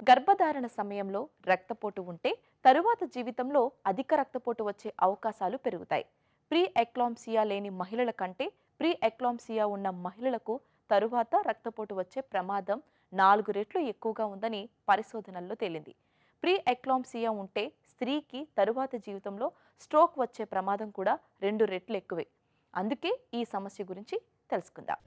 గర్భధారణ సమయంలో రక్తపోటు ఉంటే తరువాత జీవితంలో అధిక రక్తపోటు వచ్చే అవకాశాలు పెరుగుతాయి. ప్రీ ఎక్లాంప్సియా లేని మహిళల కంటే ప్రీ ఎక్లాంప్సియా ఉన్న మహిళలకు తరువాత రక్తపోటు వచ్చే ప్రమాదం 4 రెట్లు ఎక్కువగా ఉందని పరిశోధనల్లో తేలింది. ప్రీ ఎక్లాంప్సియా ఉంటే స్త్రీకి తరువాత జీవితంలో స్ట్రోక్ వచ్చే ప్రమాదం కూడా 2 రెట్లు ఎక్కువే. అందుకే ఈ సమస్య గురించి తెలుసుకుందాం.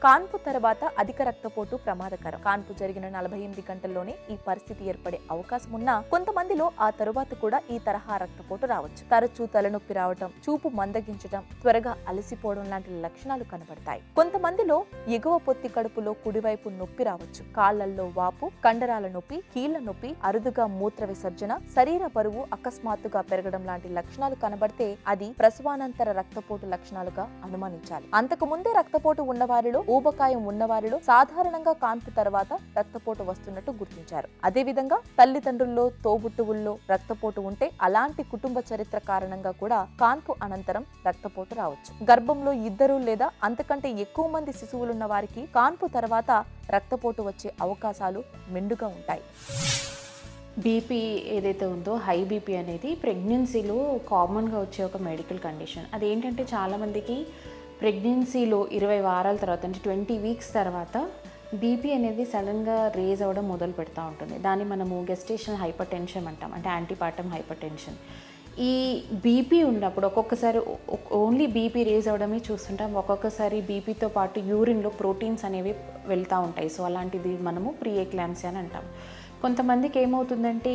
కాన్పు తర్వాత అధిక రక్తపోటు ప్రమాదకరం. కాన్పు జరిగిన 48 గంటల్లోనే ఈ పరిస్థితి ఏర్పడే అవకాశం ఉన్నా కొంతమందిలో ఆ తరువాత కూడా ఈ తరహా రక్తపోటు రావచ్చు. తరచూ తలనొప్పి రావటం, చూపు మందగించటం, త్వరగా అలసిపోవడం లాంటి లక్షణాలు కనబడతాయి. కొంతమందిలో ఎగువ పొత్తి కడుపులో కుడివైపు నొప్పి రావచ్చు. కాళ్లల్లో వాపు, కండరాల నొప్పి, కీళ్ల నొప్పి, అరుదుగా మూత్ర విసర్జన, శరీర బరువు అకస్మాత్తుగా పెరగడం లాంటి లక్షణాలు కనబడితే అది ప్రసవానంతర రక్తపోటు లక్షణాలుగా అనుమానించాలి. అంతకు ముందే రక్తపోటు ఉన్నవారిలో, ఊబకాయం ఉన్నవారిలో సాధారణంగా కాన్పు తర్వాత రక్తపోటు వస్తున్నట్టు గుర్తించారు. అదేవిధంగా తల్లిదండ్రుల్లో, తోబుట్టువుల్లో రక్తపోటు ఉంటే అలాంటి కుటుంబ చరిత్ర కారణంగా కూడా కాన్పు అనంతరం రక్తపోటు రావచ్చు. గర్భంలో 2 లేదా అంతకంటే ఎక్కువ మంది శిశువులున్న వారికి కాన్పు తర్వాత రక్తపోటు వచ్చే అవకాశాలు మెండుగా ఉంటాయి. బీపీ ఏదైతే ఉందో, హై బీపీ అనేది ప్రెగ్నెన్సీలో కామన్గా వచ్చే ఒక మెడికల్ కండిషన్. అదేంటంటే చాలామందికి ప్రెగ్నెన్సీలో 20 వారాల తర్వాత అంటే 20 వీక్స్ తర్వాత బీపీ అనేది సడన్గా రేజ్ అవ్వడం మొదలు పెడతా ఉంటుంది. దాన్ని మనము గెస్టేషనల్ హైపర్ టెన్షన్ అంటాం, అంటే యాంటీపార్టమ్ హైపర్ టెన్షన్. ఈ బీపీ ఉన్నప్పుడు ఒక్కొక్కసారి ఓన్లీ బీపీ రేజ్ అవ్వడమే చూస్తుంటాం. ఒక్కొక్కసారి బీపీతో పాటు యూరిన్లో ప్రోటీన్స్ అనేవి వెళ్తూ ఉంటాయి. సో అలాంటిది మనము ప్రీ ఎక్లాంప్సియా అని అంటాం. కొంతమందికి ఏమవుతుందంటే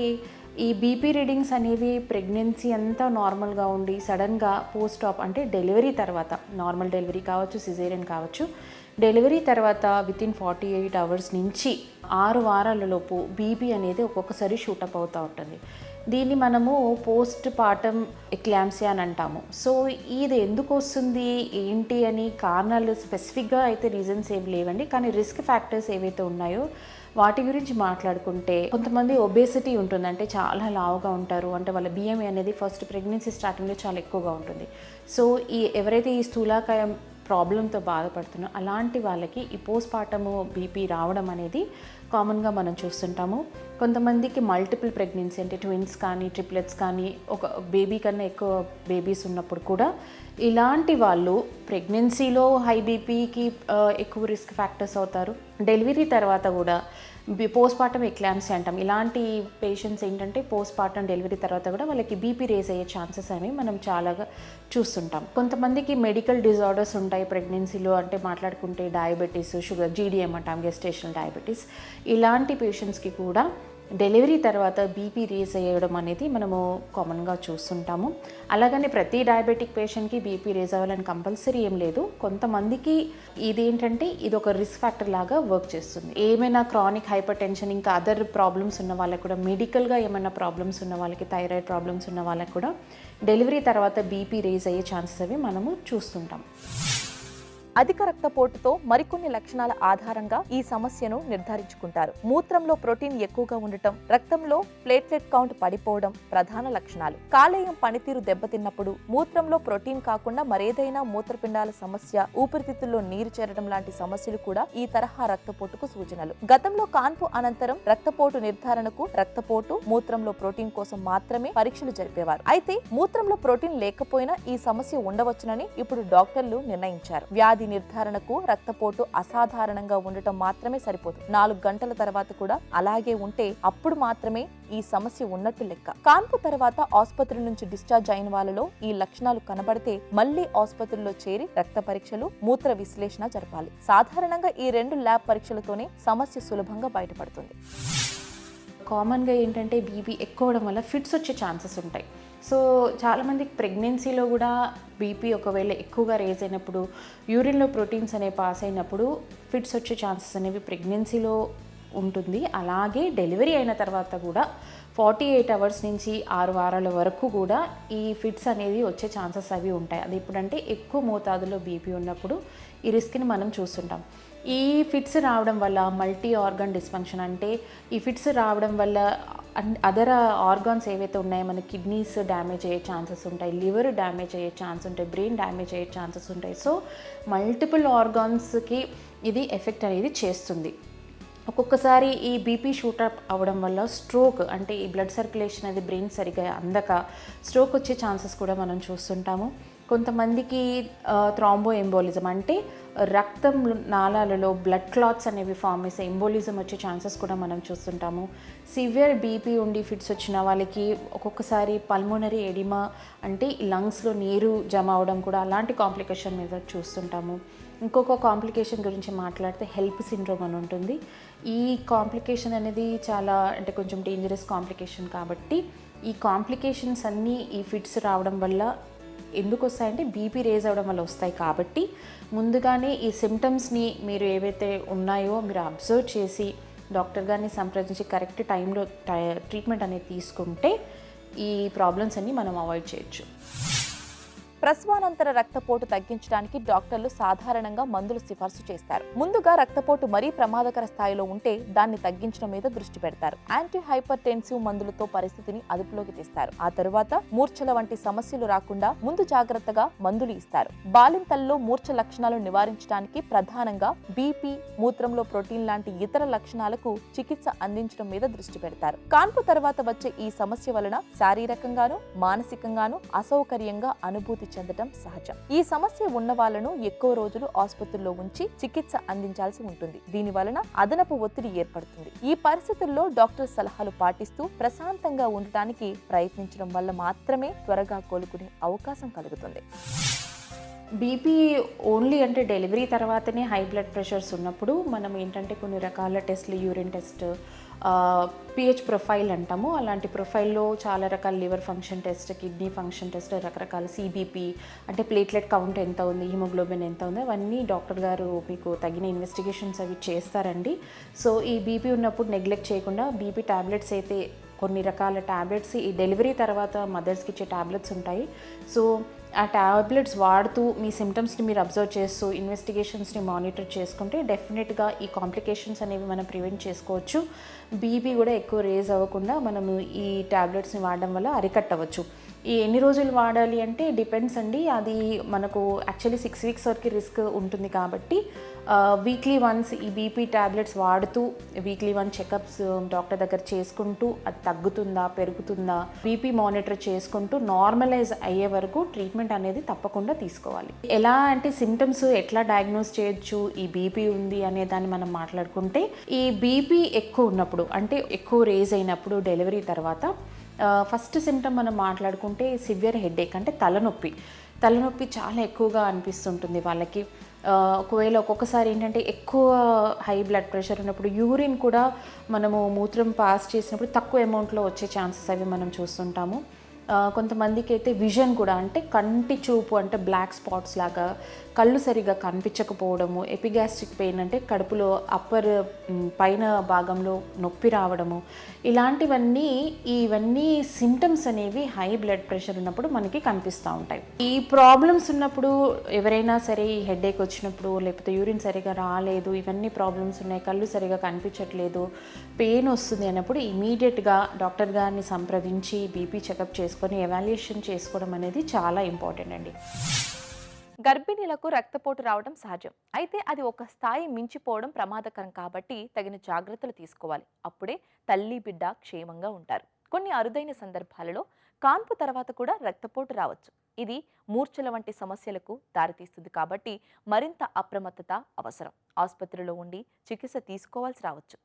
ఈ బీపీ రీడింగ్స్ అనేవి ప్రెగ్నెన్సీ అంతా నార్మల్గా ఉండి సడన్గా పోస్ట్ ఆప్ అంటే డెలివరీ తర్వాత, నార్మల్ డెలివరీ కావచ్చు, సిజేరియన్ కావచ్చు, డెలివరీ తర్వాత వితిన్ 48 అవర్స్ నుంచి 6 వారాలలోపు బీపీ అనేది ఒక్కొక్కసారి షూటప్ అవుతూ ఉంటుంది. దీన్ని మనము పోస్ట్ పార్టమ్ ఎక్లాంప్సియా అని అంటాము. సో ఇది ఎందుకు వస్తుంది ఏంటి అని కారణాలు స్పెసిఫిక్గా అయితే రీజన్స్ ఏమి లేవండి. కానీ రిస్క్ ఫ్యాక్టర్స్ ఏవైతే ఉన్నాయో వాటి గురించి మాట్లాడుకుంటే, కొంతమంది ఒబేసిటీ ఉంటుంది, అంటే చాలా లావుగా ఉంటారు, అంటే వాళ్ళ బిఎంఐ అనేది ఫస్ట్ ప్రెగ్నెన్సీ స్టార్టింగ్లో చాలా ఎక్కువగా ఉంటుంది. సో ఎవరైతే ఈ స్థూలకాయం ప్రాబ్లంతో బాధపడుతున్నారో అలాంటి వాళ్ళకి ఈ పోస్ట్ పార్టమ్ బీపీ రావడం అనేది కామన్గా మనం చూస్తుంటాము. కొంతమందికి మల్టిపుల్ ప్రెగ్నెన్సీ అంటే ట్విన్స్ కానీ, ట్రిప్లెట్స్ కానీ, ఒక బేబీ కన్నా ఎక్కువ బేబీస్ ఉన్నప్పుడు కూడా ఇలాంటి వాళ్ళు ప్రెగ్నెన్సీలో హై బీపీకి ఎక్కువ రిస్క్ ఫ్యాక్టర్స్ అవుతారు. డెలివరీ తర్వాత కూడా పోస్ట్ పార్టమ్ ఎక్లాంప్సియా అంటాం. ఇలాంటి పేషెంట్స్ ఏంటంటే పోస్ట్ పార్టమ్ డెలివరీ తర్వాత కూడా వాళ్ళకి బీపీ రేజ్ అయ్యే ఛాన్సెస్ అనేవి మనం చాలాగా చూస్తుంటాం. కొంతమందికి మెడికల్ డిజార్డర్స్ ఉంటాయి ప్రెగ్నెన్సీలో, అంటే మాట్లాడుకుంటే డయాబెటీస్, షుగర్, జీడిఎం అంటాం, గెస్టేషనల్ డయాబెటీస్. ఇలాంటి పేషెంట్స్కి కూడా డెలివరీ తర్వాత బీపీ రేజ్ అయ్యడం అనేది మనము కామన్గా చూస్తుంటాము. అలాగని ప్రతి డయాబెటిక్ పేషెంట్కి బీపీ రేజ్ అవ్వాలని కంపల్సరీ ఏం లేదు. కొంతమందికి ఇదేంటంటే ఇది ఒక రిస్క్ ఫ్యాక్టర్ లాగా వర్క్ చేస్తుంది. ఏమైనా క్రానిక్ హైపర్ టెన్షన్, ఇంకా అదర్ ప్రాబ్లమ్స్ ఉన్న వాళ్ళకి కూడా, మెడికల్గా ఏమైనా ప్రాబ్లమ్స్ ఉన్న వాళ్ళకి, థైరాయిడ్ ప్రాబ్లమ్స్ ఉన్న వాళ్ళకి కూడా డెలివరీ తర్వాత బీపీ రేజ్ అయ్యే ఛాన్సెస్ అవి మనము చూస్తుంటాం. అధిక రక్తపోటుతో మరికొన్ని లక్షణాల ఆధారంగా ఈ సమస్యను నిర్ధారించుకుంటారు. మూత్రంలో ప్రోటీన్ ఎక్కువగా ఉండటం, రక్తంలో ప్లేట్లెట్ కౌంట్ పడిపోవడం ప్రధాన లక్షణాలు. కాలేయం పనితీరు దెబ్బతిన్నప్పుడు, మూత్రంలో ప్రోటీన్ కాకుండా మరేదైనా మూత్రపిండాల సమస్య, ఊపిరితిత్తుల్లో నీరు చేరడం లాంటి సమస్యలు కూడా ఈ తరహా రక్తపోటుకు సూచనలు. గతంలో కాన్పు అనంతరం రక్తపోటు నిర్ధారణకు రక్తపోటు, మూత్రంలో ప్రోటీన్ కోసం మాత్రమే పరీక్షలు జరిపేవారు. అయితే మూత్రంలో ప్రోటీన్ లేకపోయినా ఈ సమస్య ఉండవచ్చునని ఇప్పుడు డాక్టర్లు నిర్ణయించారు. వ్యాధి నిర్ధారణకు రక్తపోటు అసాధారణంగా ఉండటం మాత్రమే సరిపోదు. 4 గంటల తర్వాత కూడా అలాగే ఉంటే అప్పుడు మాత్రమే ఈ సమస్య ఉన్నట్టు లెక్క. కాన్పు తర్వాత ఆసుపత్రి నుంచి డిశ్చార్జ్ అయిన వాళ్ళలో ఈ లక్షణాలు కనబడితే మళ్లీ ఆసుపత్రిలో చేరి రక్త పరీక్షలు, మూత్ర విశ్లేషణ జరపాలి. సాధారణంగా ఈ 2 ల్యాబ్ పరీక్షలతోనే సమస్య సులభంగా బయటపడుతుంది. కామన్గా ఏంటంటే బీపీ ఎక్కువ అవడం వల్ల ఫిట్స్ వచ్చే ఛాన్సెస్ ఉంటాయి. సో చాలామందికి ప్రెగ్నెన్సీలో కూడా బీపీ ఒకవేళ ఎక్కువగా రేజ్ అయినప్పుడు, యూరిన్లో ప్రోటీన్స్ అనేవి పాస్ అయినప్పుడు ఫిట్స్ వచ్చే ఛాన్సెస్ అనేవి ప్రెగ్నెన్సీలో ఉంటుంది. అలాగే డెలివరీ అయిన తర్వాత కూడా 48 అవర్స్ నుంచి 6 వారాల వరకు కూడా ఈ ఫిట్స్ అనేది వచ్చే ఛాన్సెస్ అవి ఉంటాయి. అది ఎప్పుడంటే ఎక్కువ మోతాదులో బీపీ ఉన్నప్పుడు ఈ రిస్క్ని మనం చూస్తుంటాం. ఈ ఫిట్స్ రావడం వల్ల మల్టీ ఆర్గాన్ డిస్ఫంక్షన్, అంటే ఈ ఫిట్స్ రావడం వల్ల అదర్ ఆర్గాన్స్ ఏవైతే ఉన్నాయో మన కిడ్నీస్ డ్యామేజ్ అయ్యే ఛాన్సెస్ ఉంటాయి, లివర్ డ్యామేజ్ అయ్యే ఛాన్స్ ఉంటాయి, బ్రెయిన్ డ్యామేజ్ అయ్యే ఛాన్సెస్ ఉంటాయి. సో మల్టిపుల్ ఆర్గాన్స్కి ఇది ఎఫెక్ట్ అనేది చేస్తుంది. ఒక్కొక్కసారి ఈ బీపీ షూటప్ అవ్వడం వల్ల స్ట్రోక్, అంటే ఈ బ్లడ్ సర్క్యులేషన్ అనేది బ్రెయిన్ సరిగా అందక స్ట్రోక్ వచ్చే ఛాన్సెస్ కూడా మనం చూస్తుంటాము. కొంతమందికి థ్రాంబో ఎంబోలిజం, అంటే రక్తం నాళాలలో బ్లడ్ క్లాట్స్ అనేవి ఫామ్ చేసే ఎంబోలిజం వచ్చే ఛాన్సెస్ కూడా మనం చూస్తుంటాము. సివియర్ బీపీ ఉండి ఫిట్స్ వచ్చిన వాళ్ళకి ఒక్కొక్కసారి పల్మోనరీ ఎడిమా, అంటే లంగ్స్లో నీరు జమ అవడం కూడా అలాంటి కాంప్లికేషన్ మీద చూస్తుంటాము. ఇంకొక కాంప్లికేషన్ గురించి మాట్లాడితే హెల్ప్ సిండ్రోమ్ అని ఉంటుంది. ఈ కాంప్లికేషన్ అనేది చాలా, అంటే కొంచెం డేంజరస్ కాంప్లికేషన్. కాబట్టి ఈ కాంప్లికేషన్స్ అన్నీ ఈ ఫిట్స్ రావడం వల్ల ఎందుకు వస్తాయంటే బీపీ రేజ్ అవ్వడం వల్ల వస్తాయి. కాబట్టి ముందుగానే ఈ సిమ్టమ్స్ని మీరు ఏవైతే ఉన్నాయో మీరు అబ్జర్వ్ చేసి డాక్టర్ గారిని సంప్రదించి కరెక్ట్ టైంలో ట్రీట్మెంట్ అనేది తీసుకుంటే ఈ ప్రాబ్లమ్స్ అన్నీ మనం అవాయిడ్ చేయొచ్చు. ప్రసవానంతర రక్తపోటు తగ్గించడానికి డాక్టర్లు సాధారణంగా మందులు సిఫార్సు చేస్తారు. ముందుగా రక్తపోటు మరీ ప్రమాదకర స్థాయిలో ఉంటే దాన్ని తగ్గించడం మీద దృష్టి పెడతారు. యాంటీ హైపర్ టెన్సివ్ మందులతో పరిస్థితిని అదుపులోకి తెస్తారు. ఆ తరువాత మూర్ఛల వంటి సమస్యలు రాకుండా ముందు జాగ్రత్తగా మందులు ఇస్తారు. బాలింతల్లో మూర్ఛ లక్షణాలు నివారించడానికి ప్రధానంగా బీపీ, మూత్రంలో ప్రోటీన్ లాంటి ఇతర లక్షణాలకు చికిత్స అందించడం మీద దృష్టి పెడతారు. కాన్పు తర్వాత వచ్చే ఈ సమస్య వలన శారీరకంగాను మానసికంగాను అసౌకర్యంగా అనుభూతి చెందడం సహజం. ఈ సమస్య ఉన్న వాళ్ళను ఎక్కువ రోజులు ఆసుపత్రిలో ఉంచి చికిత్స అందించాల్సి ఉంటుంది. దీని వలన అదనపు ఒత్తిడి ఏర్పడుతుంది. ఈ పరిస్థితుల్లో డాక్టర్ సలహాలు పాటిస్తూ ప్రశాంతంగా ఉండటానికి ప్రయత్నించడం వల్ల మాత్రమే త్వరగా కోలుకునే అవకాశం కలుగుతుంది. బీపీ ఓన్లీ అంటే డెలివరీ తర్వాతనే హై బ్లడ్ ప్రెషర్స్ ఉన్నప్పుడు మనం ఏంటంటే కొన్ని రకాల టెస్ట్లు, యూరిన్ టెస్ట్, పిహెచ్ ప్రొఫైల్ అంటాము. అలాంటి ప్రొఫైల్లో చాలా రకాల liver function test, kidney function test, రకరకాల సిబిపి, అంటే ప్లేట్లెట్ కౌంట్ ఎంత ఉంది, హిమోగ్లోబిన్ ఎంత ఉంది, అవన్నీ డాక్టర్ గారు మీకు తగిన ఇన్వెస్టిగేషన్స్ అవి చేస్తారండి. సో ఈ బీపీ ఉన్నప్పుడు నెగ్లెక్ట్ చేయకుండా బీపీ ట్యాబ్లెట్స్ అయితే కొన్ని రకాల ట్యాబ్లెట్స్ ఈ డెలివరీ తర్వాత మదర్స్కి ఇచ్చే ట్యాబ్లెట్స్ ఉంటాయి. సో ఆ ట్యాబ్లెట్స్ వాడుతూ మీ సిమ్టమ్స్ని మీరు అబ్జర్వ్ చేస్తూ ఇన్వెస్టిగేషన్స్ని మానిటర్ చేసుకుంటే డెఫినెట్గా ఈ కాంప్లికేషన్స్ అనేవి మనం ప్రివెంట్ చేసుకోవచ్చు. బీపీ కూడా ఎక్కువ రేజ్ అవ్వకుండా మనము ఈ ట్యాబ్లెట్స్ని వాడడం వల్ల అరికట్టవచ్చు. ఈ ఎన్ని రోజులు వాడాలి అంటే డిపెండ్స్ అండి. అది మనకు యాక్చువల్లీ 6 వీక్స్ వరకు రిస్క్ ఉంటుంది. కాబట్టి వీక్లీ వన్స్ ఈ బీపీ ట్యాబ్లెట్స్ వాడుతూ వీక్లీ వన్ చెకప్స్ డాక్టర్ దగ్గర చేసుకుంటూ అది తగ్గుతుందా పెరుగుతుందా బీపీ మానిటర్ చేసుకుంటూ నార్మలైజ్ అయ్యే వరకు ట్రీట్మెంట్ అనేది తప్పకుండా తీసుకోవాలి. ఎలా అంటే సిమ్టమ్స్ ఎట్లా డయాగ్నోస్ చేయొచ్చు ఈ బీపీ ఉంది అనే దాన్ని మనం మాట్లాడుకుంటే, ఈ బీపీ ఎక్కువ ఉన్నప్పుడు అంటే ఎక్కువ రేజ్ అయినప్పుడు డెలివరీ తర్వాత ఫస్ట్ సిమ్టమ్ మనం మాట్లాడుకుంటే సివియర్ హెడేక్, అంటే తలనొప్పి చాలా ఎక్కువగా అనిపిస్తుంటుంది వాళ్ళకి. ఒకవేళ ఒక్కొక్కసారి ఏంటంటే ఎక్కువ హై బ్లడ్ ప్రెషర్ ఉన్నప్పుడు యూరిన్ కూడా మనము మూత్రం పాస్ చేసినప్పుడు తక్కువ అమౌంట్లో వచ్చే ఛాన్సెస్ అవి మనం చూస్తుంటాము. కొంతమందికి అయితే విజన్ కూడా, అంటే కంటి చూపు అంటే బ్లాక్ స్పాట్స్ లాగా కళ్ళు సరిగా కనిపించకపోవడము, ఎపిగాస్ట్రిక్ పెయిన్ అంటే కడుపులో అప్పర్ పైన భాగంలో నొప్పి రావడము, ఇవన్నీ సిమ్టమ్స్ అనేవి హై బ్లడ్ ప్రెషర్ ఉన్నప్పుడు మనకి కనిపిస్తూ ఉంటాయి. ఈ ప్రాబ్లమ్స్ ఉన్నప్పుడు ఎవరైనా సరే ఈ హెడేక్ వచ్చినప్పుడు, లేకపోతే యూరిన్ సరిగా రాలేదు, ఇవన్నీ ప్రాబ్లమ్స్ ఉన్నాయి, కళ్ళు సరిగా కనిపించట్లేదు, పెయిన్ వస్తుంది అన్నప్పుడు ఇమీడియట్గా డాక్టర్ గారిని సంప్రదించి బీపీ చెకప్ చేసుకొని ఎవాల్యుయేషన్ చేసుకోవడం అనేది చాలా ఇంపార్టెంట్ అండి. గర్భిణీలకు రక్తపోటు రావడం సహజం. అయితే అది ఒక స్థాయి మించిపోవడం ప్రమాదకరం. కాబట్టి తగిన జాగ్రత్తలు తీసుకోవాలి. అప్పుడే తల్లి బిడ్డ క్షేమంగా ఉంటారు. కొన్ని అరుదైన సందర్భాలలో కాన్పు తర్వాత కూడా రక్తపోటు రావచ్చు. ఇది మూర్ఛల వంటి సమస్యలకు దారితీస్తుంది. కాబట్టి మరింత అప్రమత్తత అవసరం. ఆసుపత్రిలో ఉండి చికిత్స తీసుకోవాల్సి రావచ్చు.